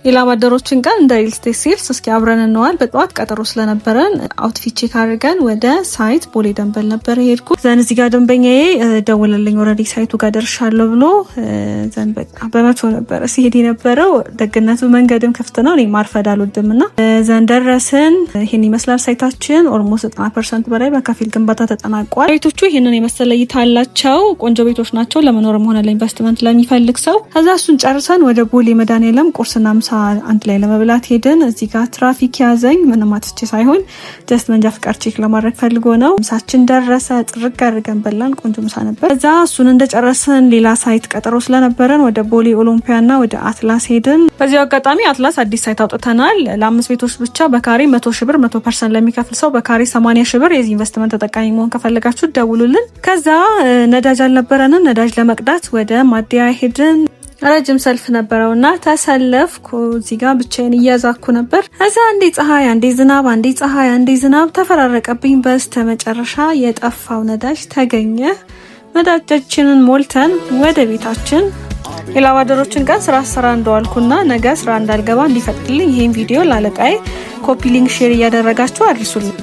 የላባደሮችን ቀን እንደ ሪል ስቴት ሴልስ እስኪ አብረን እንዋል። በጠዋት ቀጠሮ ስለነበረን አውትፊት ቼክ አድርገን ወደ ሳይት ቦሌ ደንበል ነበር ሄድኩ። ዘን እዚህ ጋር ደንበኛዬ ደወለልኝ። ኦልሬዲ ሳይቱ ጋር ደርሻለሁ ብሎ ዘን በቃ በመቶ ነበረ ሲሄድ የነበረው። ደግነቱ መንገድም ክፍት ነው፣ እኔ ማርፈድ አልወድም እና ዘን ደረስን። ይህን ይመስላል ሳይታችን። ኦልሞስት 90% በላይ በከፊል ግንባታ ተጠናቋል። ቤቶቹ ይህንን የመሰለ እይታ አላቸው። ቆንጆ ቤቶች ናቸው ለመኖርም ሆነ ለኢንቨስትመንት ለሚፈልግ ሰው። ከዛ እሱን ጨርሰን ወደ ቦሌ መድኃኔዓለም ቁርስና ምሳ አንድ ላይ ለመብላት ሄድን። እዚህ ጋር ትራፊክ ያዘኝ፣ ምንም አትቼ ሳይሆን ጀስት መንጃ ፍቃድ ቼክ ለማድረግ ፈልጎ ነው። ምሳችን ደረሰ፣ ጥርቅ አድርገን በላን። ቆንጆ ምሳ ነበር። እዛ እሱን እንደጨረስን ሌላ ሳይት ቀጠሮ ስለነበረን ወደ ቦሌ ኦሎምፒያና ወደ አትላስ ሄድን። በዚህ አጋጣሚ አትላስ አዲስ ሳይት አውጥተናል። ለ5 ቤቶች ብቻ በካሬ 100 ሺህ ብር 100% ለሚከፍል ሰው በካሬ 80 ሺህ ብር የዚህ ኢንቨስትመንት ተጠቃሚ መሆን ከፈለጋችሁ ደውሉልን። ከዛ ነዳጅ አልነበረንም። ነዳጅ ለመቅዳት ወደ ማደያ ሄድን። ረጅም ሰልፍ ነበረውና ተሰለፍኩ። እዚህ ጋር ብቻዬን እያዛኩ ነበር። እዛ አንዴ ፀሐይ፣ አንዴ ዝናብ፣ አንዴ ፀሐይ፣ አንዴ ዝናብ ተፈራረቀብኝ። በስተመጨረሻ የጠፋው ነዳጅ ተገኘ። ነዳጃችንን ሞልተን ወደ ቤታችን። የላባደሮችን ቀን ስራ እንደዋልኩና ነገ ስራ እንዳልገባ እንዲፈቅድልኝ ይሄን ቪዲዮ ላለቃዬ ኮፒ ሊንክ ሼር እያደረጋችሁ አድርሱልኝ።